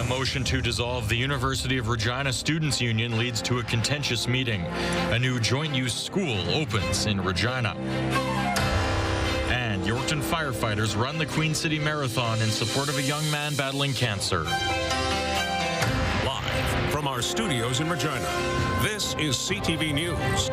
motion to dissolve the University of Regina Students' Union leads to a contentious meeting. A new joint-use school opens in Regina. And Yorkton firefighters run the Queen City Marathon in support of a young man battling cancer. Live from our studios in Regina, this is CTV News.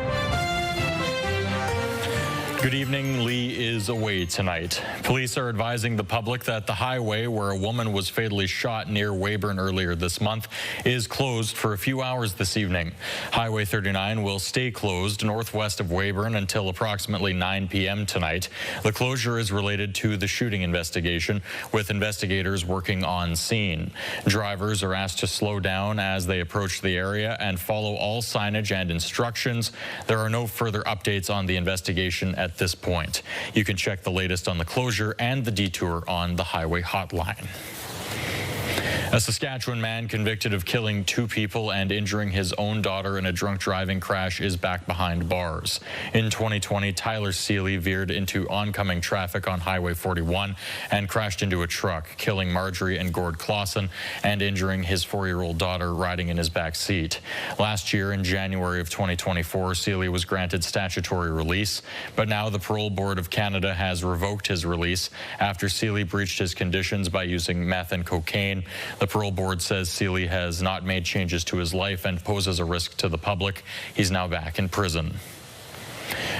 Good evening. Lee is away tonight. Police are advising the public that the highway where a woman was fatally shot near Weyburn earlier this month is closed for a few hours this evening. Highway 39 will stay closed northwest of Weyburn until approximately 9 p.m. tonight. The closure is related to the shooting investigation, with investigators working on scene. Drivers are asked to slow down as they approach the area and follow all signage and instructions. There are no further updates on the investigation at this point. You can check the latest on the closure and the detour on the highway hotline. A Saskatchewan man convicted of killing 2 people and injuring his own daughter in a drunk driving crash is back behind bars. In 2020, Tyler Seeley veered into oncoming traffic on Highway 41 and crashed into a truck, killing Marjorie and Gord Clausen and injuring his 4-year-old daughter riding in his back seat. Last year, in January of 2024, Seeley was granted statutory release, but now the Parole Board of Canada has revoked his release after Seeley breached his conditions by using meth and cocaine. The Parole Board says Seeley has not made changes to his life and poses a risk to the public. He's now back in prison.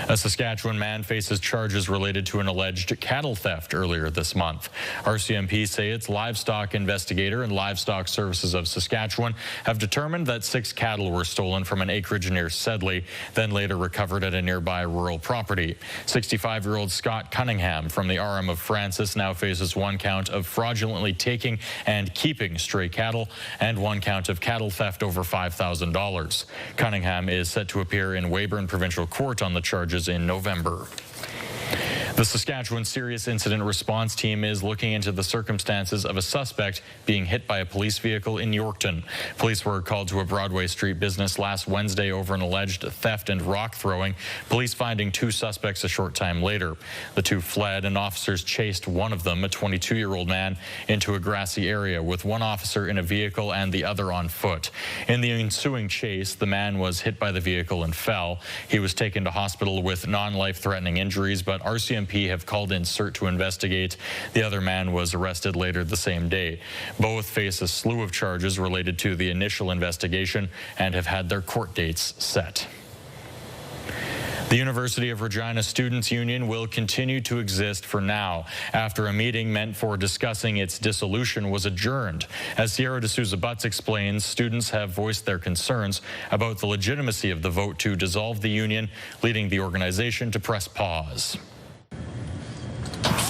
A Saskatchewan man faces charges related to an alleged cattle theft earlier this month. RCMP say its livestock investigator and Livestock Services of Saskatchewan have determined that 6 cattle were stolen from an acreage near Sedley, then later recovered at a nearby rural property. 65-year-old Scott Cunningham from the RM of Francis now faces 1 count of fraudulently taking and keeping stray cattle and 1 count of cattle theft over $5,000. Cunningham is set to appear in Weyburn Provincial Court on the charges in November. The Saskatchewan Serious Incident Response Team is looking into the circumstances of a suspect being hit by a police vehicle in Yorkton. Police were called to a Broadway Street business last Wednesday over an alleged theft and rock throwing, police finding 2 suspects a short time later. The 2 fled and officers chased one of them, a 22-year-old man, into a grassy area with 1 officer in a vehicle and the other on foot. In the ensuing chase, the man was hit by the vehicle and fell. He was taken to hospital with non-life-threatening injuries, but RCMP have called in CERT to investigate. The other man was arrested later the same day. Both face a slew of charges related to the initial investigation and have had their court dates set. The University of Regina Students' Union will continue to exist for now after a meeting meant for discussing its dissolution was adjourned. As Sierra D'Souza Butts explains, students have voiced their concerns about the legitimacy of the vote to dissolve the union, leading the organization to press pause.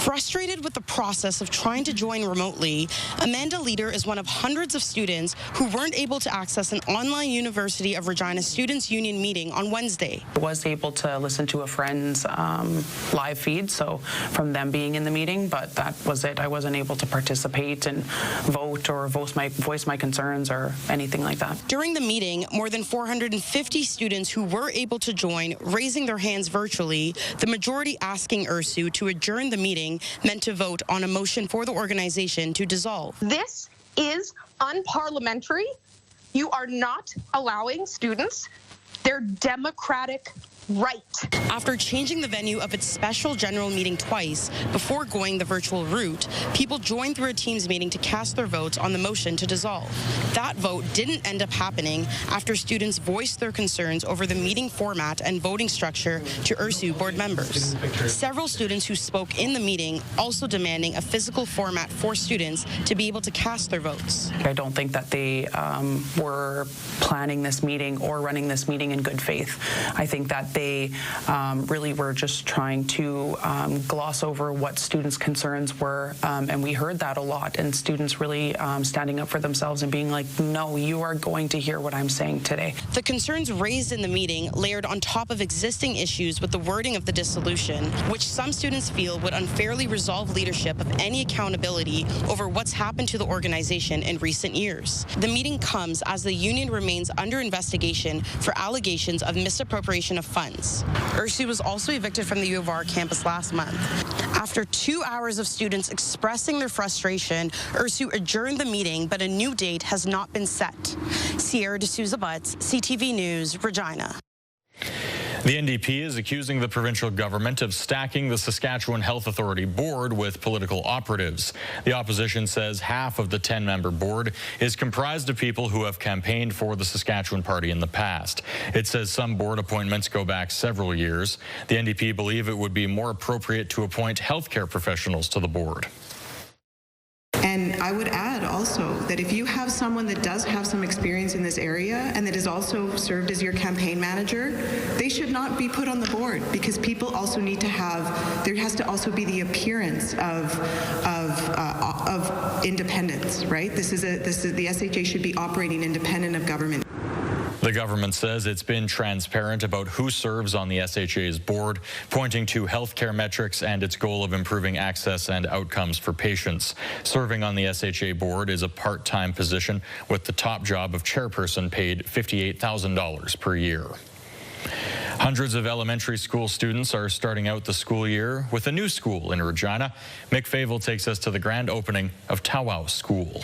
Frustrated with the process of trying to join remotely, Amanda Leader is one of hundreds of students who weren't able to access an online University of Regina Students' Union meeting on Wednesday. I was able to listen to a friend's live feed, so from them being in the meeting, but that was it. I wasn't able to participate and vote or voice my concerns or anything like that. During the meeting, more than 450 students who were able to join, raising their hands virtually, the majority asking URSU to adjourn the meeting, meant to vote on a motion for the organization to dissolve. This is unparliamentary. You are not allowing students their democratic right. After changing the venue of its special general meeting twice before going the virtual route, people joined through a Teams meeting to cast their votes on the motion to dissolve. That vote didn't end up happening after students voiced their concerns over the meeting format and voting structure to URSU board members. Several students who spoke in the meeting also demanding a physical format for students to be able to cast their votes. I don't think that they were planning this meeting or running this meeting in good faith. I think that they really were just trying to gloss over what students' concerns were, and we heard that a lot, and students really standing up for themselves and being like, no, you are going to hear what I'm saying today. The concerns raised in the meeting layered on top of existing issues with the wording of the dissolution, which some students feel would unfairly resolve leadership of any accountability over what's happened to the organization in recent years. The meeting comes as the union remains under investigation for allegations of misappropriation of funds funds. Ursu was also evicted from the U of R campus last month. After 2 hours of students expressing their frustration, Ursu adjourned the meeting, but a new date has not been set. Sierra D'Souza Butts, CTV News, Regina. The NDP is accusing the provincial government of stacking the Saskatchewan Health Authority board with political operatives. The opposition says half of the 10-member board is comprised of people who have campaigned for the Saskatchewan Party in the past. It says some board appointments go back several years. The NDP believe it would be more appropriate to appoint healthcare professionals to the board. And I would add also that if you have someone that does have some experience in this area and that has also served as your campaign manager, they should not be put on the board, because people also need to have, there has to also be the appearance of independence, right? This is the SHA should be operating independent of government. The government says it's been transparent about who serves on the SHA's board, pointing to healthcare metrics and its goal of improving access and outcomes for patients. Serving on the SHA board is a part-time position, with the top job of chairperson paid $58,000 per year. Hundreds of elementary school students are starting out the school year with a new school in Regina. Mick Favel takes us to the grand opening of Tawau School.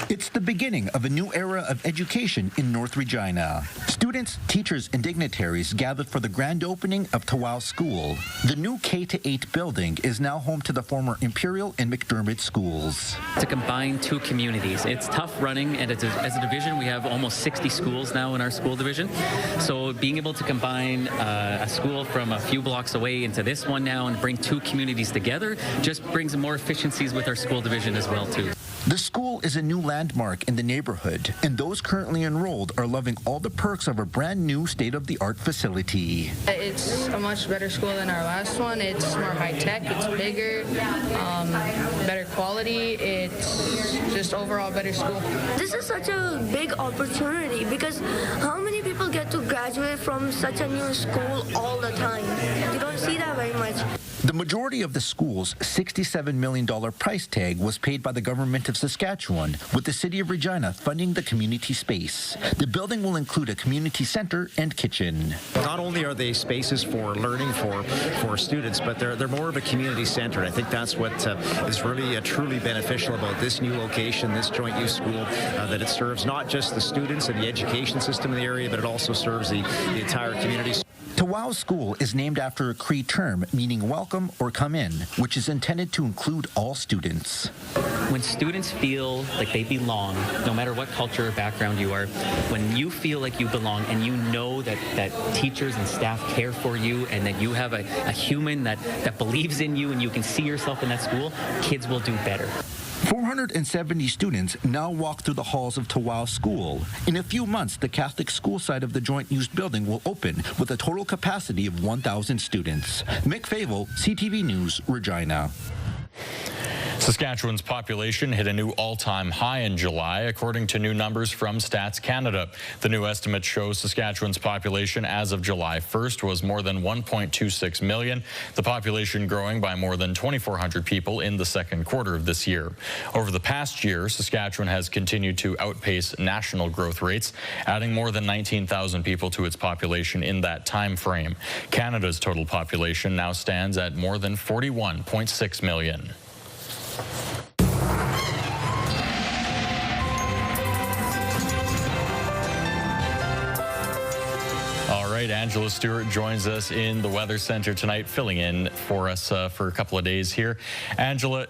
It's the beginning of a new era of education in North Regina. Students, teachers, and dignitaries gathered for the grand opening of Tawau School. The new K-8 building is now home to the former Imperial and McDermott schools. To combine two communities, it's tough running, and as a division, we have almost 60 schools now in our school division. So being able to combine a school from a few blocks away into this one now and bring two communities together just brings more efficiencies with our school division as well, too. The school is a new landmark in the neighborhood, and those currently enrolled are loving all the perks of a brand new state-of-the-art facility. It's a much better school than our last one. It's more high-tech, it's bigger, better quality. It's just overall better school. This is such a big opportunity, because how many people get to graduate from such a new school all the time? You don't see that very much. The majority of the school's $67 million price tag was paid by the government of Saskatchewan, with the City of Regina funding the community space. The building will include a community center and kitchen. Not only are they spaces for learning for students, but they're more of a community center. I think that's what is really truly beneficial about this new location, this joint use school, that it serves not just the students and the education system in the area, but it also serves the entire community. Tawau School is named after a Cree term meaning welcome or come in, which is intended to include all students. When students feel like they belong, no matter what culture or background you are, when you feel like you belong and you know that teachers and staff care for you and that you have a human that believes in you and you can see yourself in that school, kids will do better. 470 students now walk through the halls of Tawau School. In a few months, the Catholic school side of the joint use building will open with a total capacity of 1,000 students. Mick Favel, CTV News, Regina. Saskatchewan's population hit a new all-time high in July, according to new numbers from Stats Canada. The new estimate shows Saskatchewan's population as of July 1st was more than 1.26 million, the population growing by more than 2,400 people in the second quarter of this year. Over the past year, Saskatchewan has continued to outpace national growth rates, adding more than 19,000 people to its population in that time frame. Canada's total population now stands at more than 41.6 million. All right, Angela Stewart joins us in the Weather Center tonight, filling in for us for a couple of days here. Angela,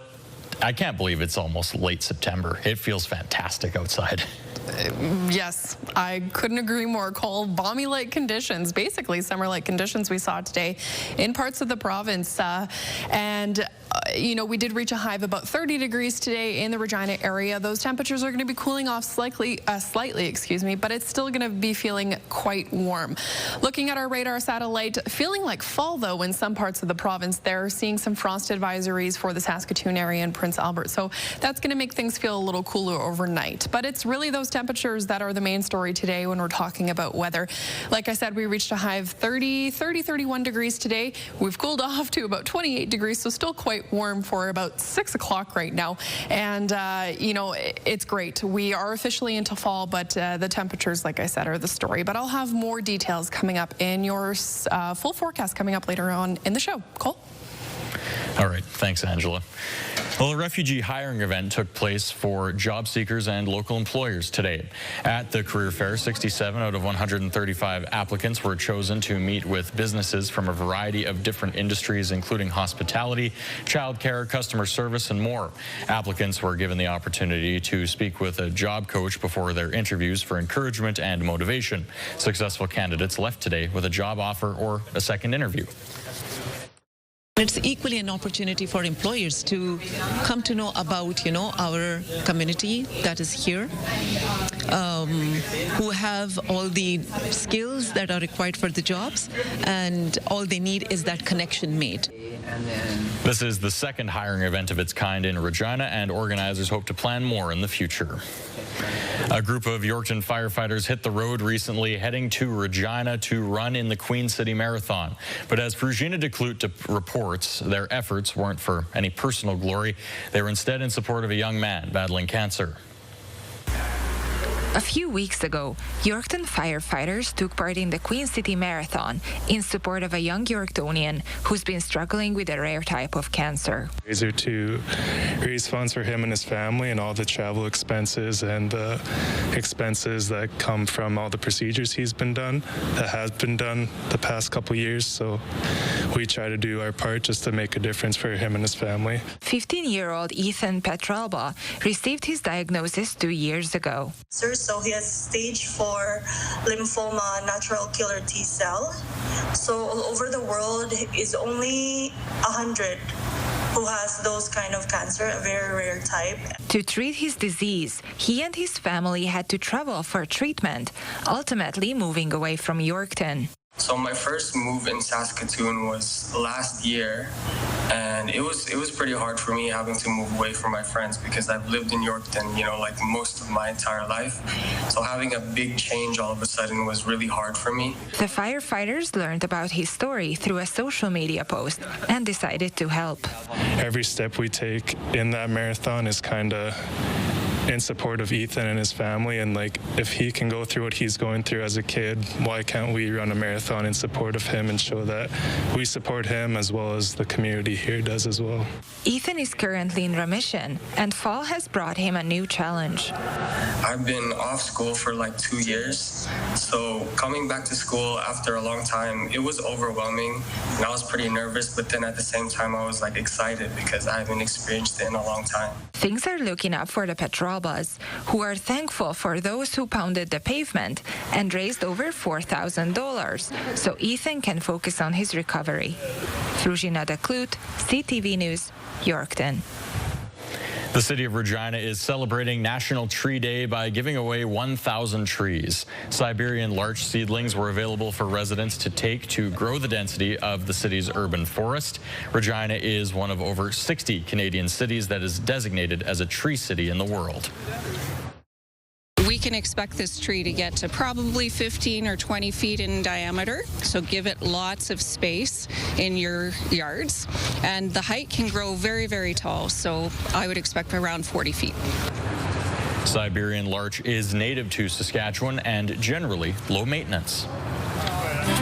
I can't believe it's almost late September. It feels fantastic outside. Yes, I couldn't agree more. Cold, balmy-like conditions, basically summer-like conditions we saw today in parts of the province. You know, we did reach a high of about 30 degrees today in the Regina area. Those temperatures are going to be cooling off slightly, but it's still going to be feeling quite warm. Looking at our radar satellite, feeling like fall, though, in some parts of the province. They're seeing some frost advisories for the Saskatoon area and Prince Albert. So that's going to make things feel a little cooler overnight. But it's really those temperatures that are the main story today when we're talking about weather. Like I said, we reached a high of 31 degrees today. We've cooled off to about 28 degrees, so still quite warm for about 6 o'clock right now. And, you know, it's great. We are officially into fall, but the temperatures, like I said, are the story. But I'll have more details coming up in your full forecast coming up later on in the show. Cole? All right. Thanks, Angela. Well, a refugee hiring event took place for job seekers and local employers today. At the career fair, 67 out of 135 applicants were chosen to meet with businesses from a variety of different industries, including hospitality, childcare, customer service, and more. Applicants were given the opportunity to speak with a job coach before their interviews for encouragement and motivation. Successful candidates left today with a job offer or a second interview. It's equally an opportunity for employers to come to know about, our community that is here, who have all the skills that are required for the jobs, and all they need is that connection made. This is the second hiring event of its kind in Regina, and organizers hope to plan more in the future. A group of Yorkton firefighters hit the road recently, heading to Regina to run in the Queen City Marathon. But as Regina Declute reports, their efforts weren't for any personal glory. They were instead in support of a young man battling cancer. A few weeks ago, Yorkton firefighters took part in the Queen City Marathon in support of a young Yorktonian who's been struggling with a rare type of cancer. To raise funds for him and his family and all the travel expenses and the expenses that come from all the procedures that has been done the past couple years. So we try to do our part just to make a difference for him and his family. 15-year-old Ethan Petralba received his diagnosis 2 years ago. So he has stage 4 lymphoma, natural killer T cell. So all over the world is only 100 who has those kind of cancer, a very rare type. To treat his disease, he and his family had to travel for treatment, ultimately moving away from Yorkton. So my first move in Saskatoon was last year, and it was pretty hard for me having to move away from my friends because I've lived in Yorkton, like most of my entire life. So having a big change all of a sudden was really hard for me. The firefighters learned about his story through a social media post and decided to help. Every step we take in that marathon is kind of in support of Ethan and his family, and if he can go through what he's going through as a kid, why can't we run a marathon in support of him and show that we support him as well as the community here does as well. Ethan is currently in remission, and fall has brought him a new challenge. I've been off school for 2 years, so coming back to school after a long time, it was overwhelming, and I was pretty nervous, but then at the same time I was excited because I haven't experienced it in a long time. Things are looking up for the Petralbas, who are thankful for those who pounded the pavement and raised over $4,000 so Ethan can focus on his recovery. Regina Declute, CTV News, Yorkton. The city of Regina is celebrating National Tree Day by giving away 1,000 trees. Siberian larch seedlings were available for residents to take to grow the density of the city's urban forest. Regina is one of over 60 Canadian cities that is designated as a tree city in the world. We can expect this tree to get to probably 15 or 20 feet in diameter, so give it lots of space in your yards. And the height can grow very, very tall, so I would expect around 40 feet. Siberian larch is native to Saskatchewan and generally low maintenance.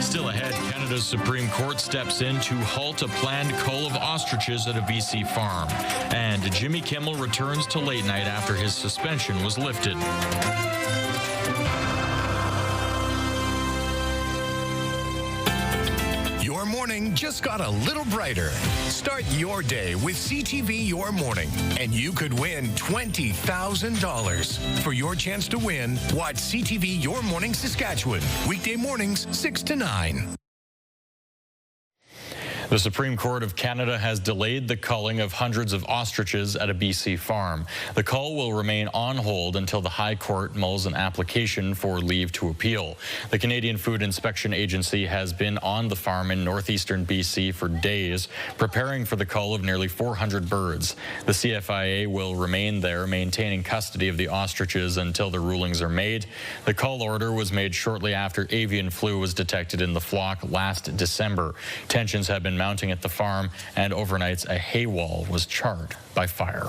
Still ahead, Canada's Supreme Court steps in to halt a planned cull of ostriches at a BC farm. And Jimmy Kimmel returns to late night after his suspension was lifted. Your morning just got a little brighter. Start your day with CTV Your Morning, and you could win $20,000. For your chance to win, watch CTV Your Morning Saskatchewan, weekday mornings 6 to 9. The Supreme Court of Canada has delayed the culling of hundreds of ostriches at a BC farm. The cull will remain on hold until the High Court mulls an application for leave to appeal. The Canadian Food Inspection Agency has been on the farm in northeastern BC for days, preparing for the cull of nearly 400 birds. The CFIA will remain there, maintaining custody of the ostriches until the rulings are made. The cull order was made shortly after avian flu was detected in the flock last December. Tensions have been mounting at the farm, and overnights a hay wall was charred by fire.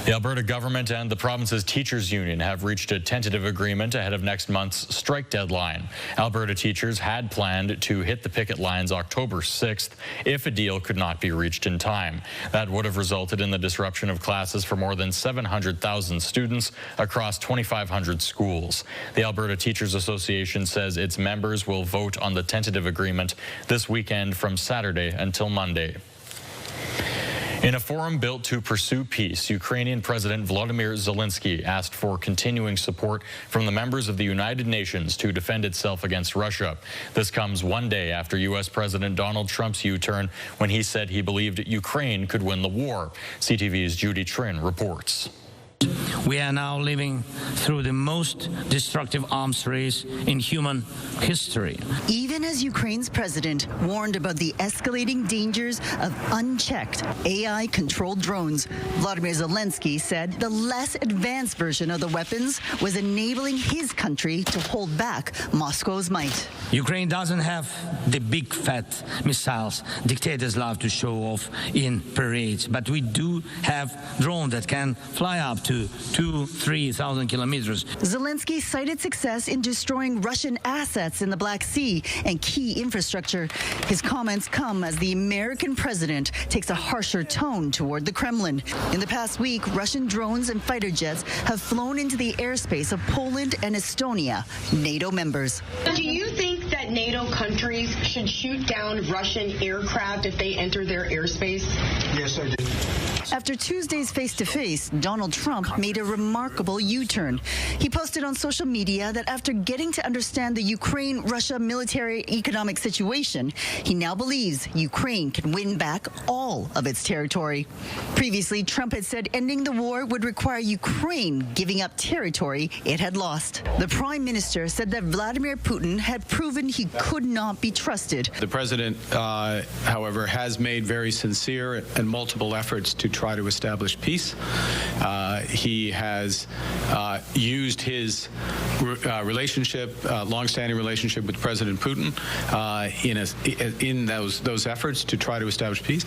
The Alberta government and the province's teachers union have reached a tentative agreement ahead of next month's strike deadline. Alberta teachers had planned to hit the picket lines October 6th if a deal could not be reached in time. That would have resulted in the disruption of classes for more than 700,000 students across 2,500 schools. The Alberta Teachers Association says its members will vote on the tentative agreement this weekend from Saturday until Monday. In a forum built to pursue peace, Ukrainian President Volodymyr Zelensky asked for continuing support from the members of the United Nations to defend itself against Russia. This comes one day after U.S. President Donald Trump's U-turn when he said he believed Ukraine could win the war. CTV's Judy Trin reports. We are now living through the most destructive arms race in human history. Even as Ukraine's president warned about the escalating dangers of unchecked AI-controlled drones, Volodymyr Zelensky said the less advanced version of the weapons was enabling his country to hold back Moscow's might. Ukraine doesn't have the big fat missiles dictators love to show off in parades, but we do have drones that can fly up to 2,000-3,000 kilometers. Zelensky cited success in destroying Russian assets in the Black Sea and key infrastructure. His comments come as the American president takes a harsher tone toward the Kremlin. In the past week, Russian drones and fighter jets have flown into the airspace of Poland and Estonia, NATO members. Do you think that NATO countries should shoot down Russian aircraft if they enter their airspace? Yes, I do. After Tuesday's face-to-face, Donald Trump made a remarkable U-turn. He posted on social media that after getting to understand the Ukraine-Russia military economic situation, he now believes Ukraine can win back all of its territory. Previously, Trump had said ending the war would require Ukraine giving up territory it had lost. The prime minister said that Vladimir Putin had proven he could not be trusted. The president, however, has made very sincere and multiple efforts to try to establish peace. He has used his long-standing relationship with President Putin in those efforts to try to establish peace,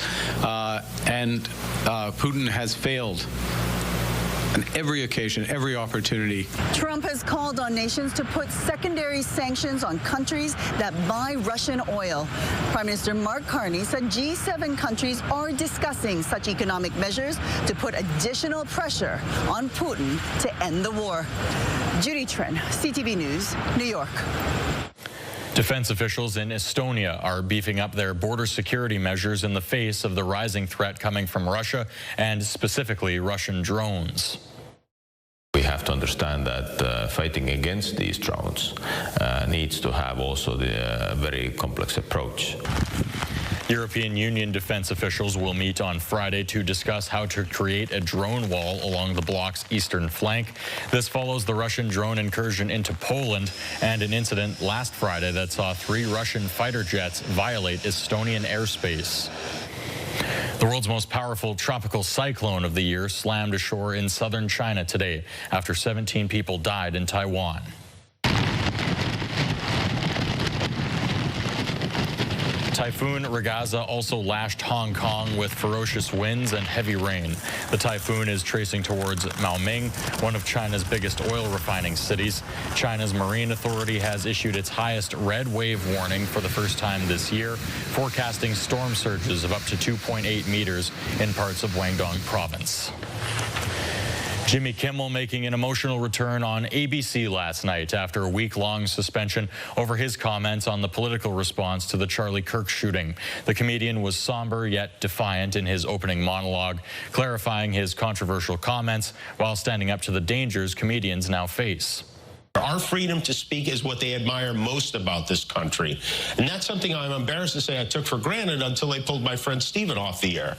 and Putin has failed on every occasion, every opportunity. Trump has called on nations to put secondary sanctions on countries that buy Russian oil. Prime Minister Mark Carney said G7 countries are discussing such economic measures to put additional pressure on Putin to end the war. Judy Trin, CTV News, New York. Defense officials in Estonia are beefing up their border security measures in the face of the rising threat coming from Russia and specifically Russian drones. We have to understand that fighting against these drones needs to have also the very complex approach. European Union defense officials will meet on Friday to discuss how to create a drone wall along the bloc's eastern flank. This follows the Russian drone incursion into Poland and an incident last Friday that saw 3 Russian fighter jets violate Estonian airspace. The world's most powerful tropical cyclone of the year slammed ashore in southern China today after 17 people died in Taiwan. Typhoon Ragaza also lashed Hong Kong with ferocious winds and heavy rain. The typhoon is tracing towards Maoming, one of China's biggest oil refining cities. China's Marine Authority has issued its highest red wave warning for the first time this year, forecasting storm surges of up to 2.8 meters in parts of Guangdong province. Jimmy Kimmel making an emotional return on ABC last night after a week-long suspension over his comments on the political response to the Charlie Kirk shooting. The comedian was somber yet defiant in his opening monologue, clarifying his controversial comments while standing up to the dangers comedians now face. Our freedom to speak is what they admire most about this country. And that's something I'm embarrassed to say I took for granted until they pulled my friend Stephen off the air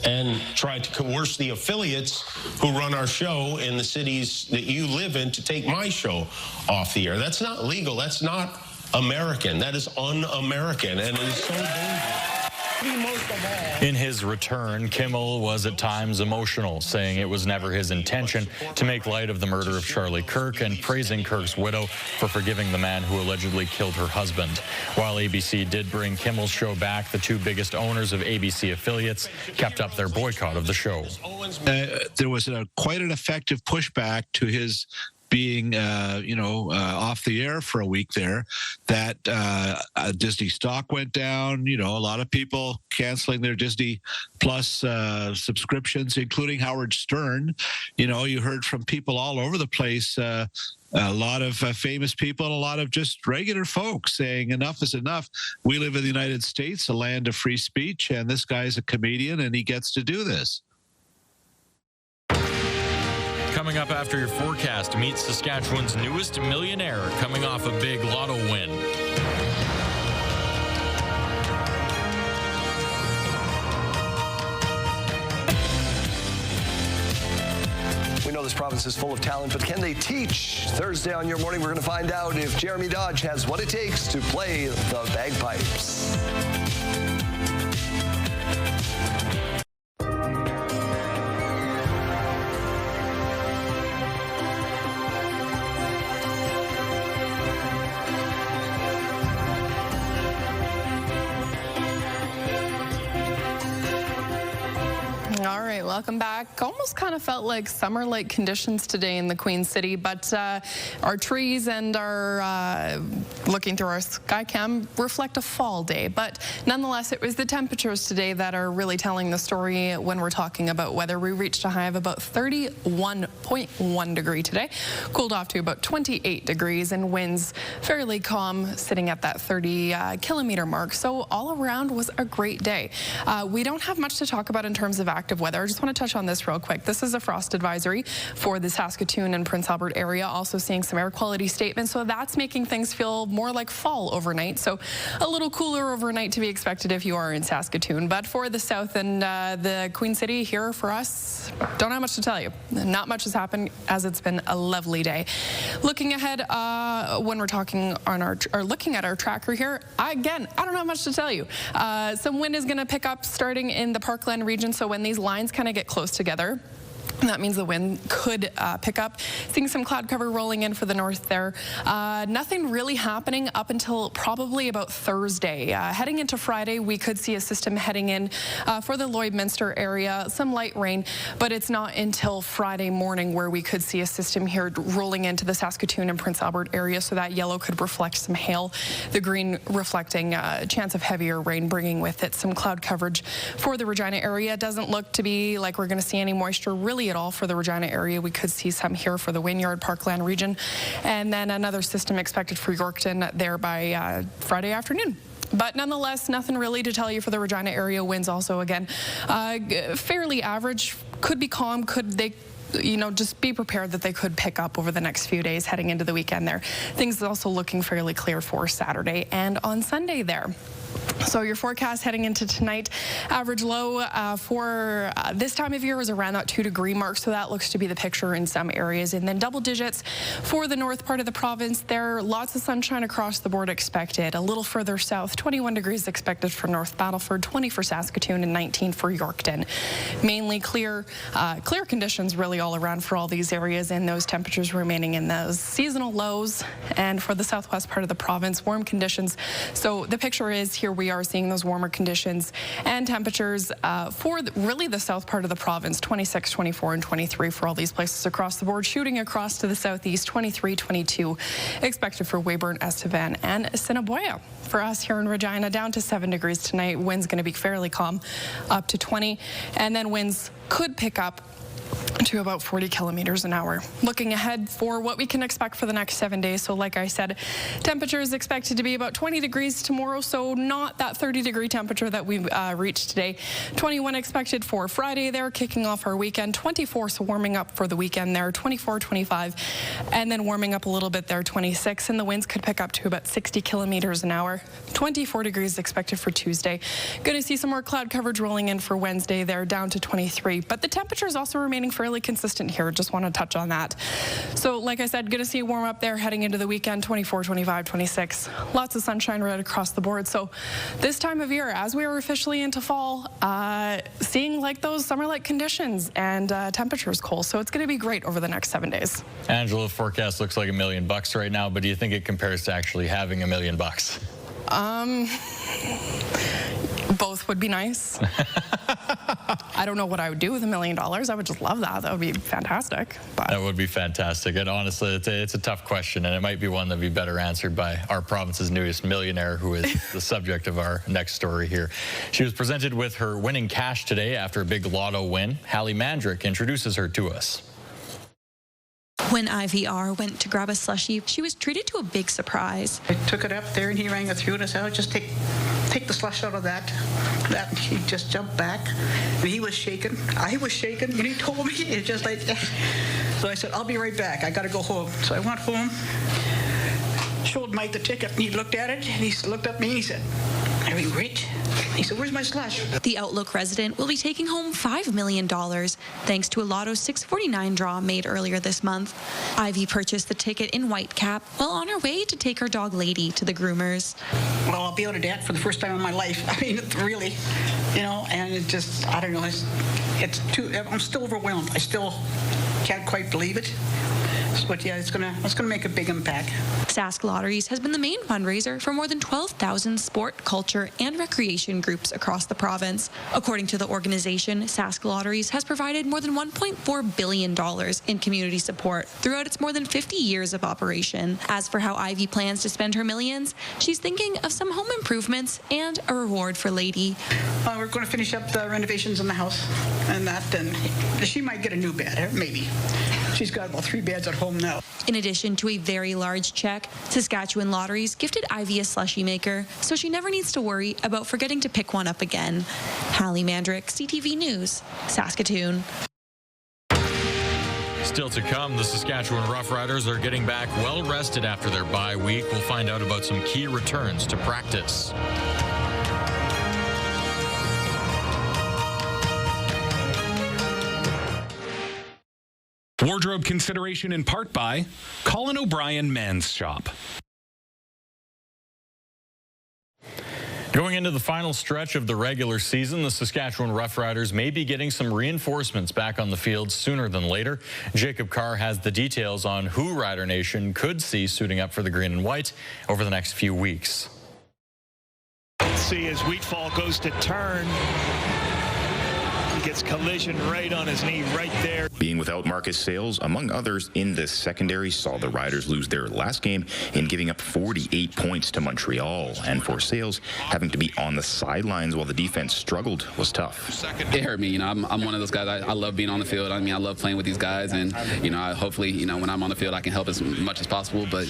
and tried to coerce the affiliates who run our show in the cities that you live in to take my show off the air. That's not legal. That's not American. That is un-American, and it is so dangerous. In his return, Kimmel was at times emotional, saying it was never his intention to make light of the murder of Charlie Kirk and praising Kirk's widow for forgiving the man who allegedly killed her husband. While ABC did bring Kimmel's show back, the two biggest owners of ABC affiliates kept up their boycott of the show. There was quite an effective pushback to his being, off the air for a week there, that Disney stock went down, a lot of people canceling their Disney Plus subscriptions, including Howard Stern. You heard from people all over the place, a lot of famous people and a lot of just regular folks saying enough is enough. We live in the United States, a land of free speech, and this guy's a comedian and he gets to do this. Coming up after your forecast, meet Saskatchewan's newest millionaire coming off a big lotto win. We know this province is full of talent, but can they teach? Thursday on Your Morning, we're going to find out if Jeremy Dodge has what it takes to play the bagpipes. All right, welcome back. Almost kind of felt like summer-like conditions today in the Queen City, but our trees and our looking through our sky cam reflect a fall day. But nonetheless, it was the temperatures today that are really telling the story when we're talking about weather. We reached a high of about 31.1 degree today, cooled off to about 28 degrees, and winds fairly calm, sitting at that 30 kilometer mark. So all around was a great day. We don't have much to talk about in terms of active weather. I just want to touch on this real quick. This is a frost advisory for the Saskatoon and Prince Albert area, also seeing some air quality statements, so that's making things feel more like fall overnight. So a little cooler overnight to be expected if you are in Saskatoon. But for the south and the Queen City here for us, don't have much to tell you. Not much has happened, as it's been a lovely day. Looking ahead, when we're talking on or looking at our tracker here, I don't have much to tell you. Some wind is going to pick up starting in the Parkland region, so when these lines kind of get close together, that means the wind could pick up. Seeing some cloud cover rolling in for the north there. Nothing really happening up until probably about Thursday. Heading into Friday, we could see a system heading in for the Lloydminster area. Some light rain, but it's not until Friday morning where we could see a system here rolling into the Saskatoon and Prince Albert area. So that yellow could reflect some hail. The green reflecting a chance of heavier rain, bringing with it some cloud coverage for the Regina area. Doesn't look to be like we're going to see any moisture really at all for the Regina area. We could see some here for the Wynyard Parkland region, and then another system expected for Yorkton there by Friday afternoon. But nonetheless, nothing really to tell you for the Regina area. Winds also, again, fairly average. Could be calm. Could they, just be prepared that they could pick up over the next few days heading into the weekend there. Things also looking fairly clear for Saturday and on Sunday there. So your forecast heading into tonight, average low for this time of year is around that 2 degree mark, so that looks to be the picture in some areas. And then double digits for the north part of the province. There lots of sunshine across the board expected. A little further south, 21 degrees expected for North Battleford, 20 for Saskatoon, and 19 for Yorkton. Mainly clear conditions really all around for all these areas, and those temperatures remaining in those seasonal lows. And for the southwest part of the province, warm conditions. So the picture is here we are seeing those warmer conditions and temperatures for really the south part of the province, 26, 24, and 23 for all these places across the board. Shooting across to the southeast, 23, 22 expected for Weyburn, Estevan, and Assiniboia. For us here in Regina, down to 7 degrees tonight. Wind's going to be fairly calm, up to 20, and then winds could pick up to about 40 kilometers an hour. Looking ahead for what we can expect for the next 7 days. So like I said, temperature is expected to be about 20 degrees tomorrow, so not that 30-degree temperature that we reached today. 21 expected for Friday there, kicking off our weekend. 24, so warming up for the weekend there. 24, 25, and then warming up a little bit there, 26, and the winds could pick up to about 60 kilometers an hour. 24 degrees expected for Tuesday. Going to see some more cloud coverage rolling in for Wednesday there, down to 23, but the temperature is also remaining fairly consistent here. Just want to touch on that. So like I said, going to see a warm up there heading into the weekend. 24, 25, 26. Lots of sunshine right across the board. So this time of year, as we are officially into fall, seeing like those summer-like conditions and temperatures cold. So it's going to be great over the next 7 days. Angela, the forecast looks like $1 million right now, but do you think it compares to actually having $1 million? Both would be nice. I don't know what I would do with $1 million. I would just love that. That would be fantastic. But that would be fantastic. And honestly, it's a tough question, and it might be one that would be better answered by our province's newest millionaire, who is the subject of our next story here. She was presented with her winning cash today after a big lotto win. Hallie Mandrick introduces her to us. When IVR went to grab a slushie, she was treated to a big surprise. I took it up there and he rang it through and I said, "Oh, just take the slush out of that." He just jumped back and he was shaking. I was shaking and he told me, it's just like, so I said, "I'll be right back. I got to go home." So I went home, showed Mike the ticket, and he looked at it and he looked at me and he said, "Are you rich?" He said, "Where's my slush?" The Outlook resident will be taking home $5 million thanks to a Lotto 649 draw made earlier this month. Ivy purchased the ticket in Whitecap while on her way to take her dog Lady to the groomers. Well, I'll be out of debt for the first time in my life. I mean, really, and it just, I don't know, I'm still overwhelmed. I still can't quite believe it. But yeah, it's gonna make a big impact. Sask Lotteries has been the main fundraiser for more than 12,000 sport, culture, and recreation groups across the province. According to the organization, Sask Lotteries has provided more than $1.4 billion in community support throughout its more than 50 years of operation. As for how Ivy plans to spend her millions, she's thinking of some home improvements and a reward for Lady. We're going to finish up the renovations in the house and she might get a new bed, maybe. She's got about 3 beds at home now. In addition to a very large check, Saskatchewan Lotteries gifted Ivy a slushie maker, so she never needs to worry about forgetting to pick one up again. Hallie Mandrick, CTV News, Saskatoon. Still to come, the Saskatchewan Roughriders are getting back well rested after their bye week. We'll find out about some key returns to practice. Wardrobe consideration in part by Colin O'Brien Men's Shop. Going into the final stretch of the regular season, the Saskatchewan Roughriders may be getting some reinforcements back on the field sooner than later. Jacob Carr has the details on who Rider Nation could see suiting up for the green and white over the next few weeks. Let's see as Wheatfall goes to turn. He gets collision right on his knee right there. Being without Marcus Sayles, among others, in the secondary saw the Riders lose their last game in giving up 48 points to Montreal. And for Sayles, having to be on the sidelines while the defense struggled was tough. It hurt me. I'm one of those guys. I love being on the field. I mean, I love playing with these guys. And, hopefully, when I'm on the field, I can help as much as possible. But,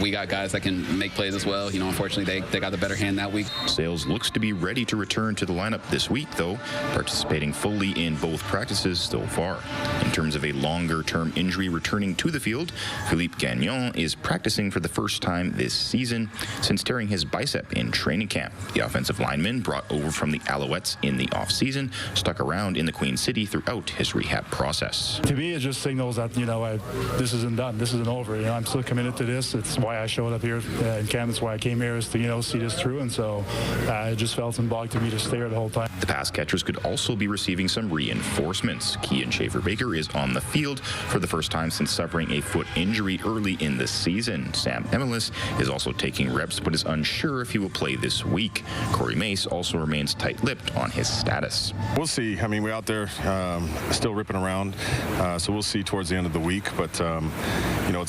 we got guys that can make plays as well. Unfortunately, they got the better hand that week. Sayles looks to be ready to return to the lineup this week, though, participating fully in both practices so far. In terms of a longer-term injury returning to the field, Philippe Gagnon is practicing for the first time this season since tearing his bicep in training camp. The offensive lineman, brought over from the Alouettes in the offseason, stuck around in the Queen City throughout his rehab process. To me, it just signals that, this isn't done. This isn't over. I'm still committed to this. It's why I showed up here in Canada. It's why I came here, is to, see this through. And so it just felt symbolic to me to stay here the whole time. The pass catchers could also be receiving some reinforcements. Kean Schaefer-Baker is on the field for the first time since suffering a foot injury early in the season. Sam Emilis is also taking reps but is unsure if he will play this week. Corey Mace also remains tight-lipped on his status. We'll see. I mean, we're out there still ripping around, so we'll see towards the end of the week. But,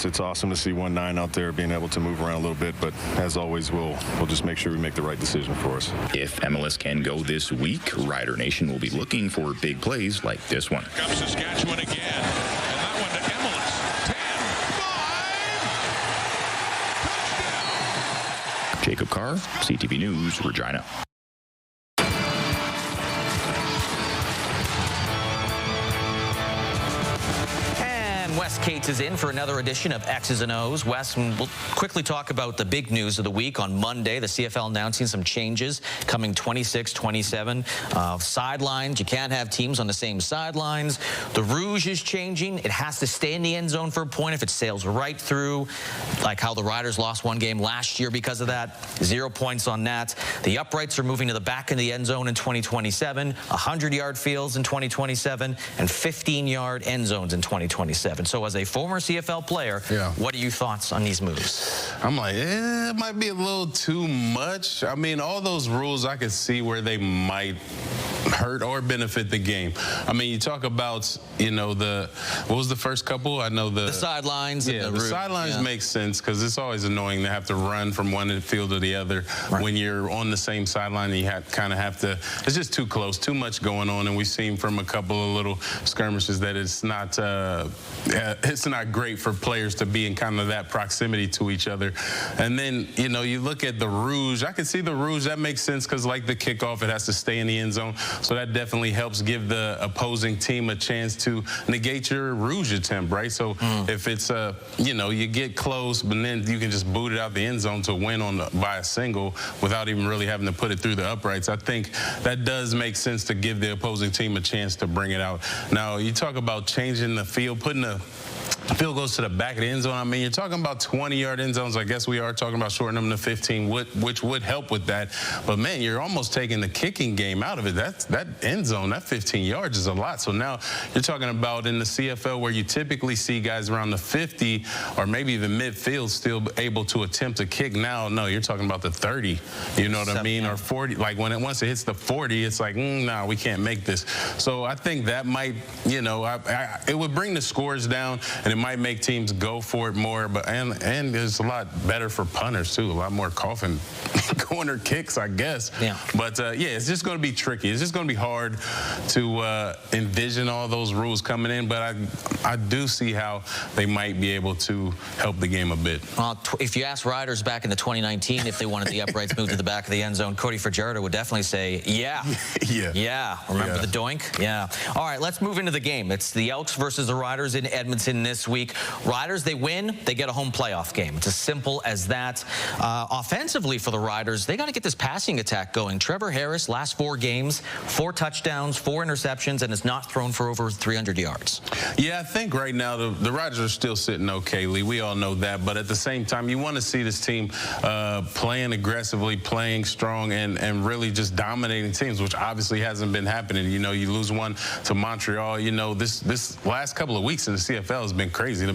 it's awesome to see 1-9 out there being able to move around a little bit. But as always, we'll just make sure we make the right decision for us. If Emilis can go this week, Rider Nation will be looking looking for big plays like this one. Comes Saskatchewan again, and that one to Emilus. 10, 5, touchdown! Jacob Carr, CTV News, Regina. Wes Cates is in for another edition of X's and O's. Wes, we'll quickly talk about the big news of the week. On Monday, the CFL announcing some changes coming 26-27. Sidelines, you can't have teams on the same sidelines. The Rouge is changing. It has to stay in the end zone for a point if it sails right through, like how the Riders lost one game last year because of that. 0 points on that. The uprights are moving to the back of the end zone in 2027, 100-yard fields in 2027, and 15-yard end zones in 2027. So as a former CFL player, what are your thoughts on these moves? I'm like, it might be a little too much. I mean, all those rules, I could see where they might hurt or benefit the game. I mean, you talk about, you know, what was the first couple? I know the sidelines. Yeah, the sidelines make sense because it's always annoying to have to run from one field to the other when you're on the same sideline. You kind of have to. It's just too close, too much going on, and we've seen from a couple of little skirmishes that it's not great for players to be in kind of that proximity to each other. And then, you know, you look at the Rouge. I can see the Rouge. That makes sense because, like the kickoff, it has to stay in the end zone. So that definitely helps give the opposing team a chance to negate your Rouge attempt, right? So if it's you know, you get close, but then you can just boot it out the end zone to win by a single without even really having to put it through the uprights. I think that does make sense to give the opposing team a chance to bring it out. Now, you talk about changing the field, putting the field goes to the back of the end zone. I mean, you're talking about 20-yard end zones. I guess we are talking about shortening them to 15, which would help with that. But, man, you're almost taking the kicking game out of it. That end zone, that 15 yards is a lot. So now you're talking about in the CFL where you typically see guys around the 50 or maybe even midfield still able to attempt to kick. Now, no, you're talking about the 30, you know what I mean, or 40. Like, once it hits the 40, it's like, no, we can't make this. So I think that might, you know, it would bring the scores down, and it might make teams go for it more, but and it's a lot better for punters too. A lot more coffin corner kicks, I guess. Yeah. But yeah, it's just going to be tricky. It's just going to be hard to envision all those rules coming in. But I do see how they might be able to help the game a bit. If you ask Riders back in the 2019 if they wanted the uprights moved to the back of the end zone, Cody Fajardo would definitely say, yeah. Remember the doink? Yeah. All right, let's move into the game. It's the Elks versus the Riders in Edmonton this week. Riders, they win, they get a home playoff game. It's as simple as that. Offensively for the Riders, they got to get this passing attack going. Trevor Harris, last 4 games, 4 touchdowns, 4 interceptions, and has not thrown for over 300 yards. Yeah, I think right now the Riders are still sitting okay, Lee. We all know that. But at the same time, you want to see this team playing aggressively, playing strong, and really just dominating teams, which obviously hasn't been happening. You know, you lose one to Montreal. You know, this last couple of weeks in the CFL has been crazy. The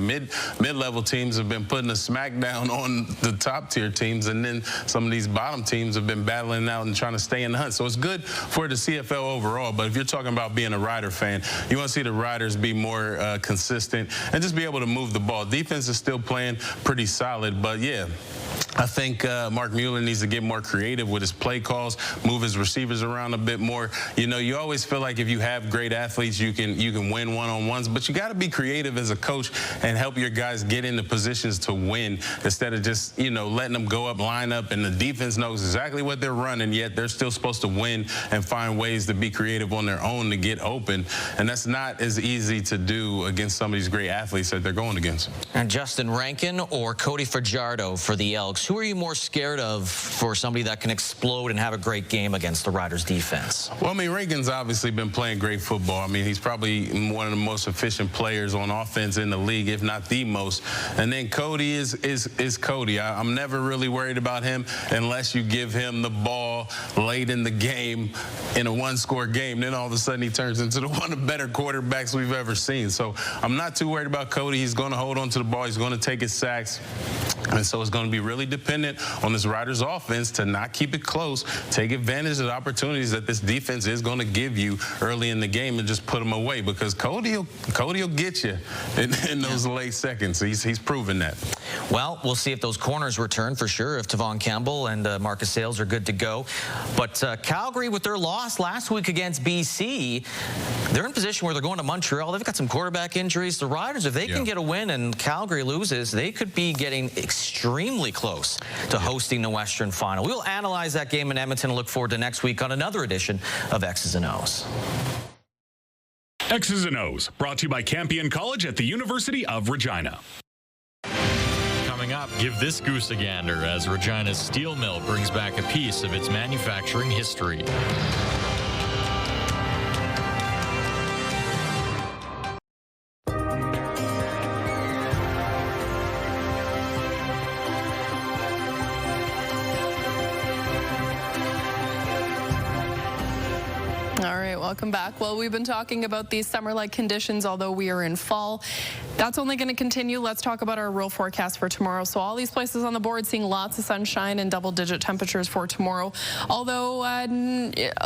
mid-level teams have been putting a smackdown on the top-tier teams, and then some of these bottom teams have been battling out and trying to stay in the hunt. So it's good for the CFL overall, but if you're talking about being a Rider fan, you want to see the Riders be more consistent and just be able to move the ball. Defense is still playing pretty solid, but yeah, I think Mark Mueller needs to get more creative with his play calls, move his receivers around a bit more. You know, you always feel like if you have great athletes, you can win one-on-ones, but you got to be creative as a coach and help your guys get into positions to win instead of just, you know, letting them go up, line up, and the defense knows exactly what they're running, yet they're still supposed to win and find ways to be creative on their own to get open. And that's not as easy to do against some of these great athletes that they're going against. And Justin Rankin or Cody Fajardo for the Elks, who are you more scared of for somebody that can explode and have a great game against the Riders defense? Well, I mean, Rankin's obviously been playing great football. I mean, he's probably one of the most efficient players on offense in the league, if not the most. And then Cody is Cody. I'm never really worried about him unless you give him the ball late in the game in a one-score game. Then all of a sudden he turns into one of the better quarterbacks we've ever seen. So I'm not too worried about Cody. He's going to hold on to the ball. He's going to take his sacks. And so it's going to be really difficult dependent on this Riders offense to not keep it close, take advantage of the opportunities that this defense is going to give you early in the game and just put them away, because Cody will get you in those late seconds. He's proven that. Well, we'll see if those corners return for sure, if Tavon Campbell and Marcus Sales are good to go. But Calgary, with their loss last week against BC, they're in a position where they're going to Montreal. They've got some quarterback injuries. The Riders, if they can get a win and Calgary loses, they could be getting extremely close to hosting the Western Final. We'll analyze that game in Edmonton and look forward to next week on another edition of X's and O's. X's and O's, brought to you by Campion College at the University of Regina. Coming up, give this goose a gander as Regina's steel mill brings back a piece of its manufacturing history. All right, welcome back. Well, we've been talking about these summer-like conditions, although we are in fall. That's only going to continue. Let's talk about our real forecast for tomorrow. So all these places on the board seeing lots of sunshine and double-digit temperatures for tomorrow. Although,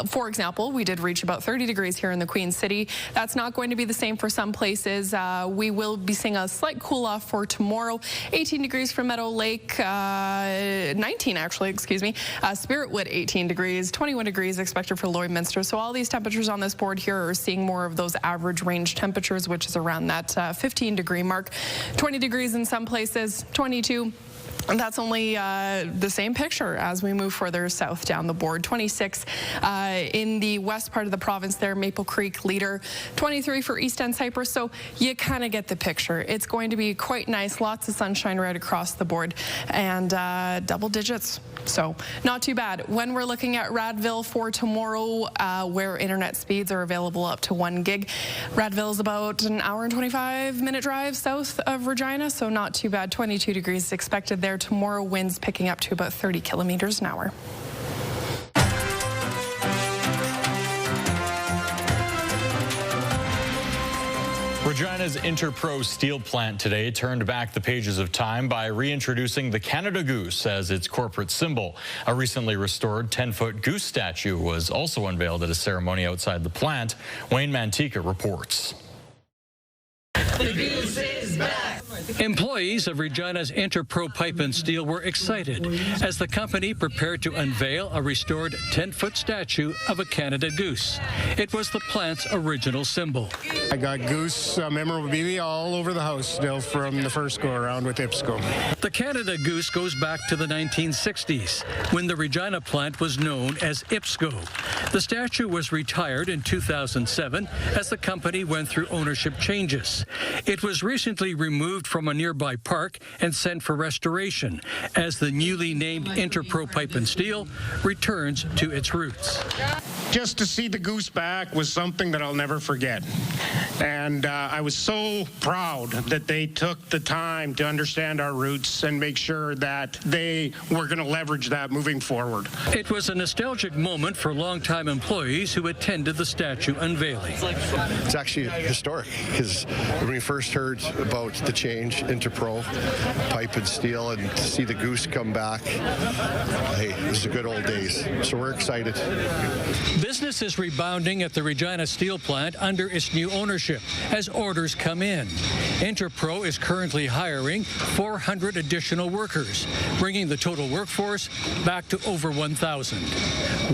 for example, we did reach about 30 degrees here in the Queen City. That's not going to be the same for some places. We will be seeing a slight cool-off for tomorrow. 18 degrees for Meadow Lake, 19 actually, excuse me. Spiritwood, 18 degrees, 21 degrees expected for Lloydminster. So all these temperatures on this board here are seeing more of those average range temperatures, which is around that 15-degree mark. 20 degrees in some places, 22. And that's only the same picture as we move further south down the board. 26 in the west part of the province there, Maple Creek, Leader. 23 for East End Cypress. So you kind of get the picture. It's going to be quite nice. Lots of sunshine right across the board and double digits. So not too bad. When we're looking at Radville for tomorrow, where internet speeds are available up to 1 gig. Radville is about an hour and 25-minute drive south of Regina, so not too bad. 22 degrees expected there tomorrow. Winds picking up to about 30 kilometers an hour. Regina's Interpro steel plant today turned back the pages of time by reintroducing the Canada Goose as its corporate symbol. A recently restored 10-foot goose statue was also unveiled at a ceremony outside the plant. Wayne Mantica reports. The goose is back. Employees of Regina's Interpro Pipe and Steel were excited as the company prepared to unveil a restored 10-foot statue of a Canada goose. It was the plant's original symbol. I got goose memorabilia all over the house still from the first go-around with IPSCO. The Canada goose goes back to the 1960s, when the Regina plant was known as IPSCO. The statue was retired in 2007 as the company went through ownership changes. It was recently removed from a nearby park and sent for restoration as the newly named Interpro Pipe and Steel returns to its roots. Just to see the goose back was something that I'll never forget. And I was so proud that they took the time to understand our roots and make sure that they were going to leverage that moving forward. It was a nostalgic moment for longtime employees who attended the statue unveiling. It's actually historic because when we first heard about the change into Pro Pipe and Steel and to see the goose come back, hey, it was the good old days. So we're excited. Business is rebounding at the Regina Steel plant under its new ownership as orders come in. Interpro is currently hiring 400 additional workers, bringing the total workforce back to over 1,000.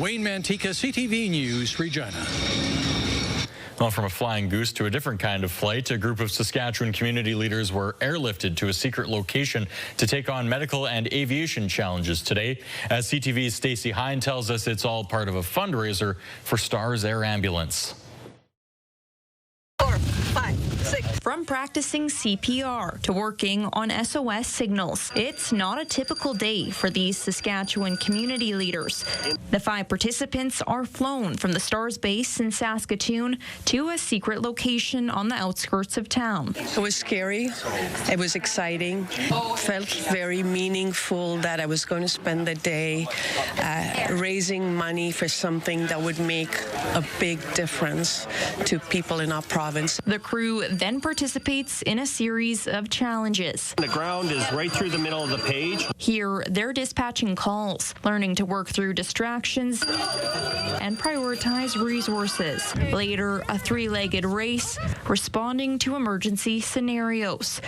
Wayne Mantica, CTV News, Regina. Well, from a flying goose to a different kind of flight, a group of Saskatchewan community leaders were airlifted to a secret location to take on medical and aviation challenges today. As CTV's Stacey Hine tells us, it's all part of a fundraiser for Stars Air Ambulance. 4, 5, 6. From practicing CPR to working on SOS signals, it's not a typical day for these Saskatchewan community leaders. The 5 participants are flown from the Stars base in Saskatoon to a secret location on the outskirts of town. It was scary. It was exciting. Felt very meaningful that I was going to spend the day raising money for something that would make a big difference to people in our province. The crew then participated participates in a series of challenges. The ground is right through the middle of the page. Here, they're dispatching calls, learning to work through distractions and prioritize resources. Later, a three-legged race, responding to emergency scenarios.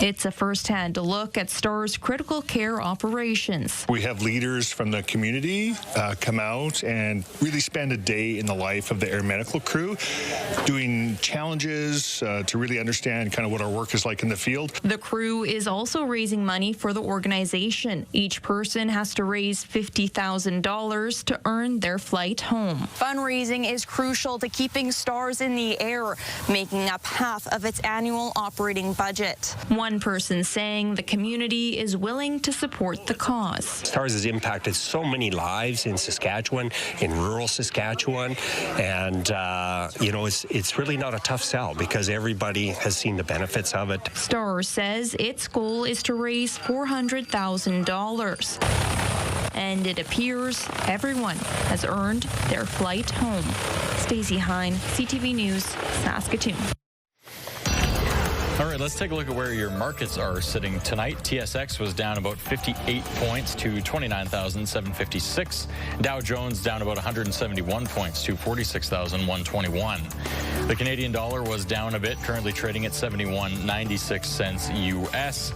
It's a first-hand look at STAR's critical care operations. We have leaders from the community come out and really spend a day in the life of the air medical crew, doing challenges to really understand kind of what our work is like in the field. The crew is also raising money for the organization. Each person has to raise $50,000 to earn their flight home. Fundraising is crucial to keeping STARS in the air, making up half of its annual operating budget. One person saying the community is willing to support the cause. STARS has impacted so many lives in Saskatchewan, in rural Saskatchewan, and it's really not a tough sell because everybody has seen the benefits of it. STARS says its goal is to raise $400,000. And it appears everyone has earned their flight home. Stacey Hine, CTV News, Saskatoon. All right, let's take a look at where your markets are sitting tonight. TSX was down about 58 points to 29,756. Dow Jones down about 171 points to 46,121. The Canadian dollar was down a bit, currently trading at 71.96 cents US.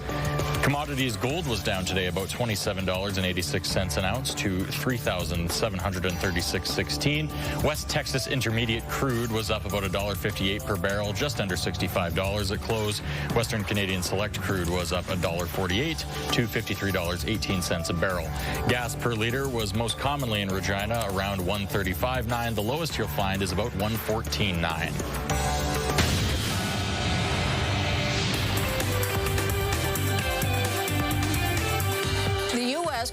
Commodities gold was down today about $27.86 an ounce to $3,736.16. West Texas Intermediate crude was up about $1.58 per barrel, just under $65 at close. Western Canadian Select crude was up $1.48 to $53.18 a barrel. Gas per liter was most commonly in Regina around 135.9. The lowest you'll find is about 114.9.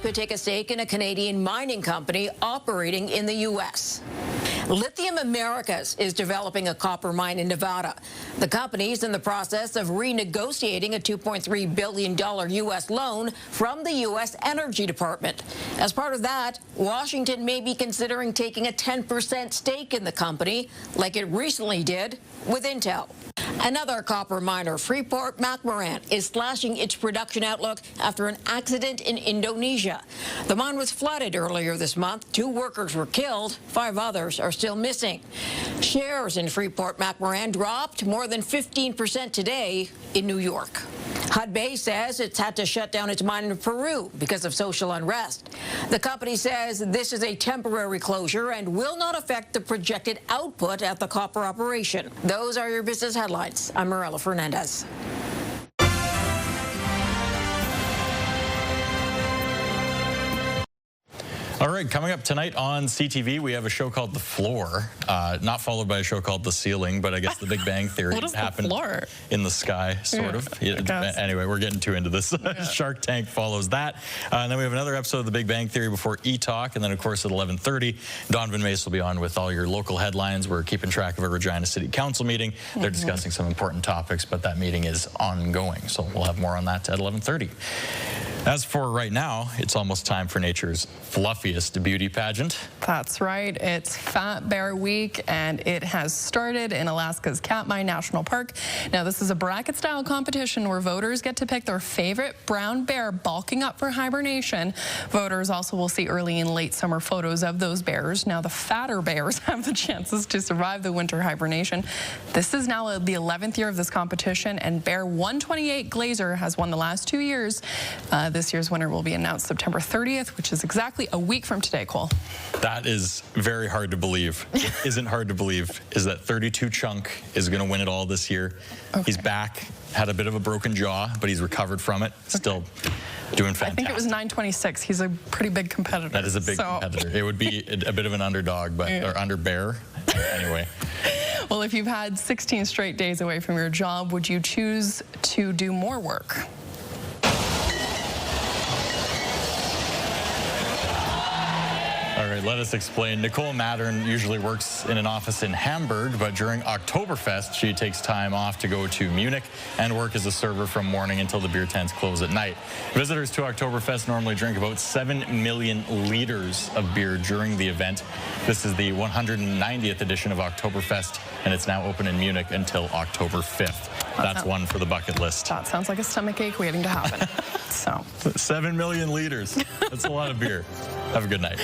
Could take a stake in a Canadian mining company operating in the U.S. Lithium Americas is developing a copper mine in Nevada. The company is in the process of renegotiating a $2.3 billion U.S. loan from the U.S. Energy Department. As part of that, Washington may be considering taking a 10% stake in the company, like it recently did with Intel. Another copper miner, Freeport-McMoRan, is slashing its production outlook after an accident in Indonesia. The mine was flooded earlier this month. 2 workers were killed. 5 others are still missing. Shares in Freeport-McMoRan dropped more than 15% today in New York. Hudbay says it's had to shut down its mine in Peru because of social unrest. The company says this is a temporary closure and will not affect the projected output at the copper operation. Those are your business headlines. I'm Morella Fernandez. All right, coming up tonight on CTV, we have a show called The Floor, not followed by a show called The Ceiling, but I guess The Big Bang Theory happened in the sky, sort of. Anyway, we're getting too into this. Shark Tank follows that. And then we have another episode of The Big Bang Theory before E-Talk, and then, of course, at 11:30, Donovan Mace will be on with all your local headlines. We're keeping track of a Regina City Council meeting. They're discussing some important topics, but that meeting is ongoing, so we'll have more on that at 11:30. As for right now, it's almost time for nature's fluffiest beauty pageant. That's right. It's Fat Bear Week, and it has started in Alaska's Katmai National Park. Now, this is a bracket-style competition where voters get to pick their favorite brown bear bulking up for hibernation. Voters also will see early and late summer photos of those bears. Now, the fatter bears have the chances to survive the winter hibernation. This is now the 11th year of this competition, and Bear 128 Glazer has won the last 2 years. This year's winner will be announced September 30th, which is exactly a week from today, Cole. That is very hard to believe. What isn't hard to believe is that 32 Chunk is going to win it all this year. Okay. He's back, had a bit of a broken jaw, but he's recovered from it. Still doing fantastic. I think it was 926. He's a pretty big competitor. That is a big competitor. It would be a bit of an underdog, but or under bear. Anyway. Well, if you've had 16 straight days away from your job, would you choose to do more work? All right, let us explain. Nicole Mattern usually works in an office in Hamburg, but during Oktoberfest, she takes time off to go to Munich and work as a server from morning until the beer tents close at night. Visitors to Oktoberfest normally drink about 7 million liters of beer during the event. This is the 190th edition of Oktoberfest, and it's now open in Munich until October 5th. That's one for the bucket list. That sounds like a stomach ache waiting to happen. So 7 million liters. That's a lot of beer. Have a good night.